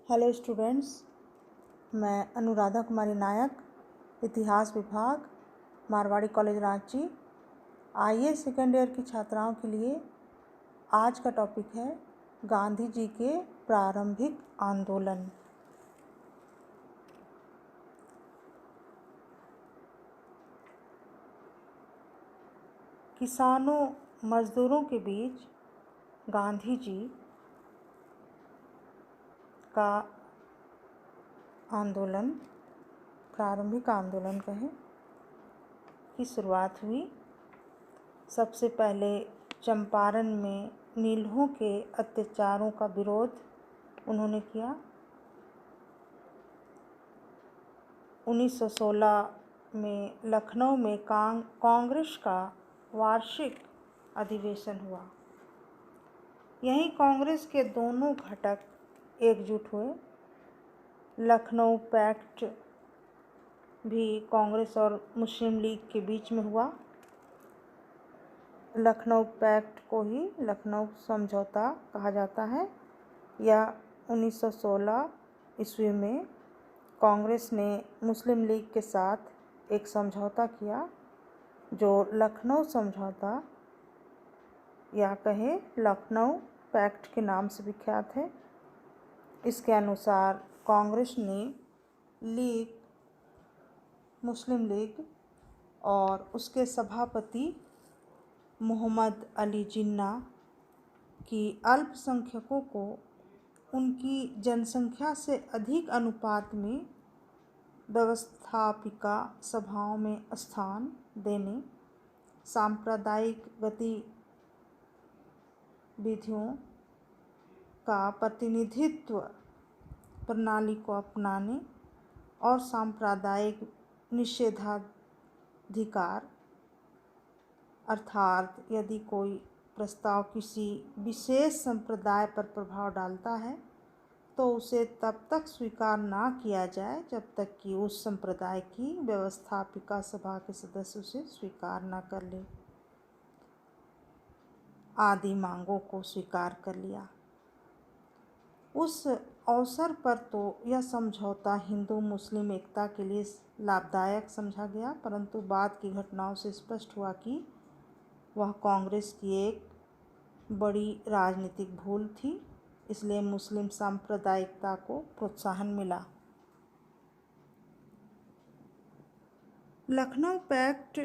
Hello students, मैं अनुराधा कुमारी नायक, इतिहास विभाग, मारवाड़ी कॉलेज रांची। आइए सेकेंड ईयर की छात्राओं के लिए आज का टॉपिक है गांधी जी के प्रारंभिक आंदोलन। किसानों मजदूरों के बीच गांधी जी का आंदोलन, प्रारंभिक आंदोलन कहें, की शुरुआत हुई। सबसे पहले चंपारण में नीलों के अत्याचारों का विरोध उन्होंने किया। 1916 में लखनऊ में कांग्रेस का वार्षिक अधिवेशन हुआ। यहीं कांग्रेस के दोनों घटक एकजुट हुए। लखनऊ पैक्ट भी कांग्रेस और मुस्लिम लीग के बीच में हुआ। लखनऊ पैक्ट को ही लखनऊ समझौता कहा जाता है। यह 1916 ईस्वी में कांग्रेस ने मुस्लिम लीग के साथ एक समझौता किया, जो लखनऊ समझौता या कहे लखनऊ पैक्ट के नाम से विख्यात है। इसके अनुसार कांग्रेस ने मुस्लिम लीग और उसके सभापति मोहम्मद अली जिन्ना की अल्पसंख्यकों को उनकी जनसंख्या से अधिक अनुपात में व्यवस्थापिका सभाओं में स्थान देने, सांप्रदायिक गतिविधियों का प्रतिनिधित्व प्रणाली को अपनाने और सांप्रदायिक निषेधाधिकार, अर्थात यदि कोई प्रस्ताव किसी विशेष संप्रदाय पर प्रभाव डालता है तो उसे तब तक स्वीकार ना किया जाए जब तक कि उस संप्रदाय की व्यवस्थापिका सभा के सदस्य उसे स्वीकार न कर ले, आदि मांगों को स्वीकार कर लिया। उस अवसर पर तो यह समझौता हिंदू मुस्लिम एकता के लिए लाभदायक समझा गया, परंतु बाद की घटनाओं से स्पष्ट हुआ कि वह कांग्रेस की एक बड़ी राजनीतिक भूल थी। इसलिए मुस्लिम सांप्रदायिकता को प्रोत्साहन मिला। लखनऊ पैक्ट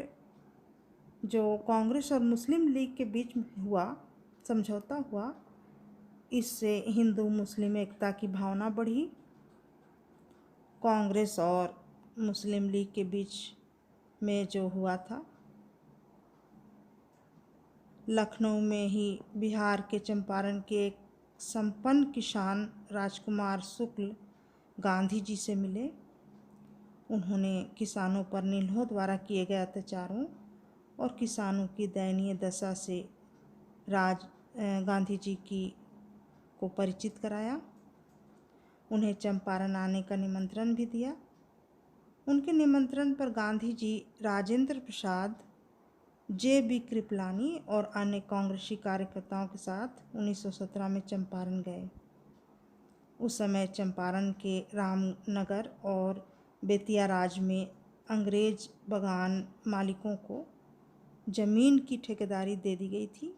जो कांग्रेस और मुस्लिम लीग के बीच हुआ समझौता हुआ, इससे हिंदू मुस्लिम एकता की भावना बढ़ी। कांग्रेस और मुस्लिम लीग के बीच में जो हुआ था, लखनऊ में ही बिहार के चंपारण के एक संपन्न किसान राजकुमार शुक्ल गांधी जी से मिले। उन्होंने किसानों पर नीलों द्वारा किए गए अत्याचारों और किसानों की दयनीय दशा से गांधी जी को परिचित कराया। उन्हें चंपारण आने का निमंत्रण भी दिया। उनके निमंत्रण पर गांधी जी राजेंद्र प्रसाद, जे.बी. कृपलानी और अन्य कांग्रेसी कार्यकर्ताओं के साथ 1917 में चंपारण गए। उस समय चंपारण के रामनगर और बेतिया राज में अंग्रेज बागान मालिकों को जमीन की ठेकेदारी दे दी गई थी।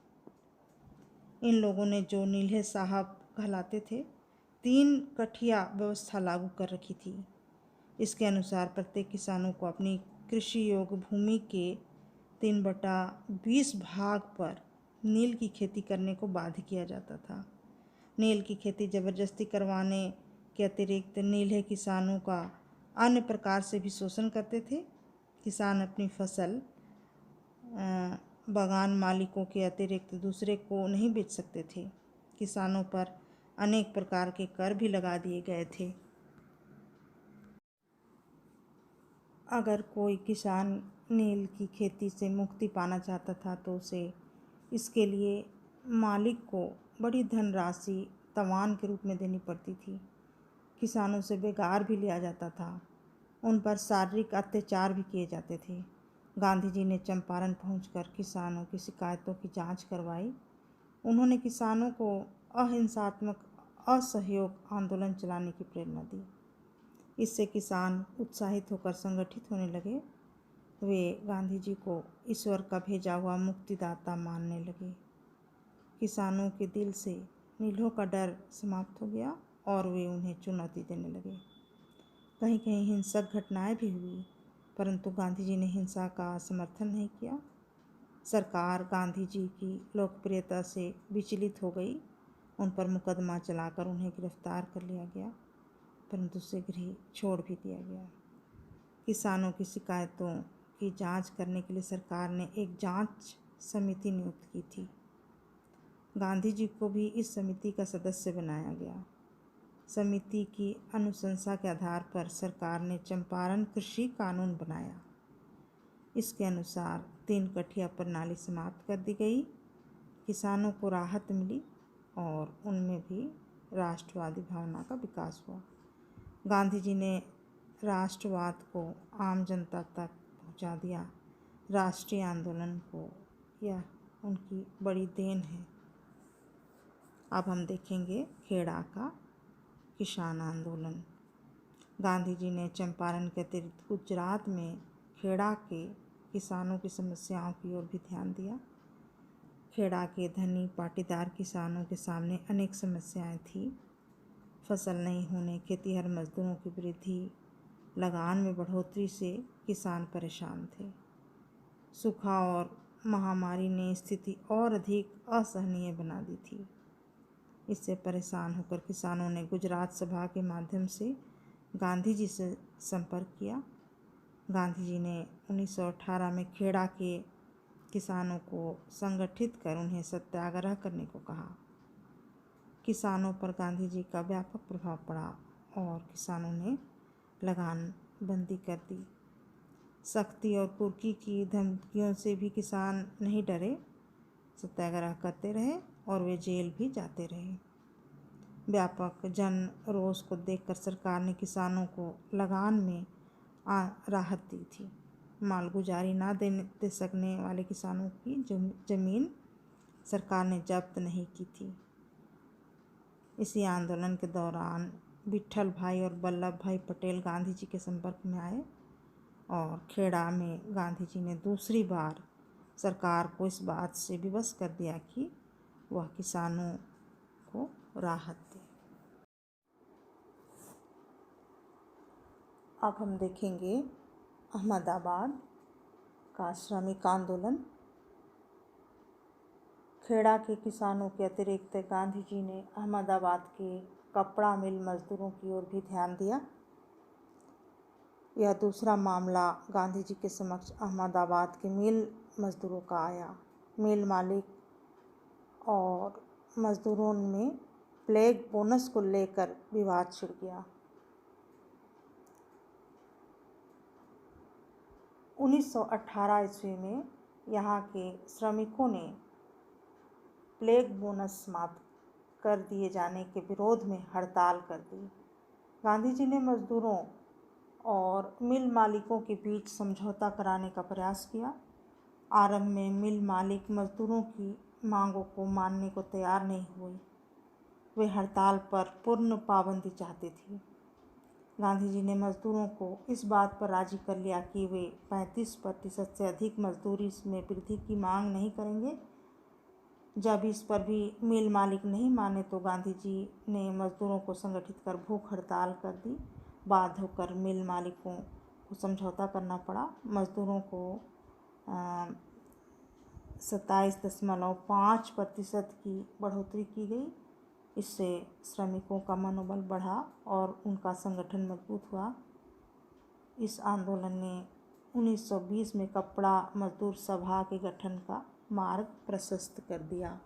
इन लोगों ने, जो नील्हे साहब कहलाते थे, 3 कठिया व्यवस्था लागू कर रखी थी। इसके अनुसार प्रत्येक किसानों को अपनी कृषि योग्य भूमि के 3/20 भाग पर नील की खेती करने को बाध्य किया जाता था। नील की खेती जबरदस्ती करवाने के अतिरिक्त नील्हे किसानों का अन्य प्रकार से भी शोषण करते थे। किसान अपनी फसल बागान मालिकों के अतिरिक्त दूसरे को नहीं बेच सकते थे। किसानों पर अनेक प्रकार के कर भी लगा दिए गए थे। अगर कोई किसान नील की खेती से मुक्ति पाना चाहता था तो उसे इसके लिए मालिक को बड़ी धनराशि तवान के रूप में देनी पड़ती थी। किसानों से बेगार भी लिया जाता था। उन पर शारीरिक अत्याचार भी किए जाते थे। गांधी जी ने चंपारण पहुंचकर किसानों की शिकायतों की जांच करवाई। उन्होंने किसानों को अहिंसात्मक असहयोग आंदोलन चलाने की प्रेरणा दी। इससे किसान उत्साहित होकर संगठित होने लगे। वे गांधी जी को ईश्वर का भेजा हुआ मुक्तिदाता मानने लगे। किसानों के दिल से नीलों का डर समाप्त हो गया और वे उन्हें चुनौती देने लगे। कहीं कहीं हिंसक घटनाएं भी हुई, परंतु गांधी जी ने हिंसा का समर्थन नहीं किया। सरकार गांधी जी की लोकप्रियता से विचलित हो गई। उन पर मुकदमा चलाकर उन्हें गिरफ्तार कर लिया गया, परंतु शीघ्र ही छोड़ भी दिया गया। किसानों की शिकायतों की जांच करने के लिए सरकार ने एक जांच समिति नियुक्त की थी। गांधी जी को भी इस समिति का सदस्य बनाया गया। समिति की अनुशंसा के आधार पर सरकार ने चंपारण कृषि कानून बनाया। इसके अनुसार 3 कठिया प्रणाली समाप्त कर दी गई। किसानों को राहत मिली और उनमें भी राष्ट्रवादी भावना का विकास हुआ। गांधी जी ने राष्ट्रवाद को आम जनता तक पहुंचा दिया। राष्ट्रीय आंदोलन को यह उनकी बड़ी देन है। अब हम देखेंगे खेड़ा का किसान आंदोलन। गांधी जी ने चंपारण के अतिरिक्त गुजरात में खेड़ा के किसानों की समस्याओं की ओर भी ध्यान दिया। खेड़ा के धनी पाटीदार किसानों के सामने अनेक समस्याएं थीं। फसल नहीं होने, खेतीहर मजदूरों की वृद्धि, लगान में बढ़ोतरी से किसान परेशान थे। सूखा और महामारी ने स्थिति और अधिक असहनीय बना दी थी। इससे परेशान होकर किसानों ने गुजरात सभा के माध्यम से गांधी जी से संपर्क किया। गांधी जी ने 1918 में खेड़ा के किसानों को संगठित कर उन्हें सत्याग्रह करने को कहा। किसानों पर गांधी जी का व्यापक प्रभाव पड़ा और किसानों ने लगान बंदी कर दी। सख्ती और कुर्की की धमकियों से भी किसान नहीं डरे, सत्याग्रह करते रहे और वे जेल भी जाते रहे। व्यापक जन रोष को देखकर सरकार ने किसानों को लगान में राहत दी थी। मालगुजारी ना दे सकने वाले किसानों की जमीन सरकार ने जब्त नहीं की थी। इसी आंदोलन के दौरान विट्ठल भाई और वल्लभ भाई पटेल गांधी जी के संपर्क में आए और खेड़ा में गांधी जी ने दूसरी बार सरकार को इस बात से विवश कर दिया कि वह किसानों को राहत दे। अब हम देखेंगे अहमदाबाद का श्रमिक आंदोलन। खेड़ा के किसानों के अतिरिक्त गांधी जी ने अहमदाबाद के कपड़ा मिल मजदूरों की ओर भी ध्यान दिया। यह दूसरा मामला गांधी जी के समक्ष अहमदाबाद के मिल मजदूरों का आया। मिल मालिक और मजदूरों में प्लेग बोनस को लेकर विवाद छिड़ गया। 1918 ईस्वी में यहाँ के श्रमिकों ने प्लेग बोनस समाप्त कर दिए जाने के विरोध में हड़ताल कर दी। गांधी जी ने मजदूरों और मिल मालिकों के बीच समझौता कराने का प्रयास किया। आरंभ में मिल मालिक मजदूरों की मांगों को मानने को तैयार नहीं हुए। वे हड़ताल पर पूर्ण पाबंदी चाहते थे। गांधी जी ने मजदूरों को इस बात पर राजी कर लिया कि वे 35% से अधिक मजदूरी में वृद्धि की मांग नहीं करेंगे। जब इस पर भी मिल मालिक नहीं माने तो गांधी जी ने मजदूरों को संगठित कर भूख हड़ताल कर दी। बाध्य होकर मिल मालिकों को समझौता करना पड़ा। मजदूरों को 27.5% की बढ़ोतरी की गई। इससे श्रमिकों का मनोबल बढ़ा और उनका संगठन मजबूत हुआ। इस आंदोलन ने 1920 में कपड़ा मजदूर सभा के गठन का मार्ग प्रशस्त कर दिया।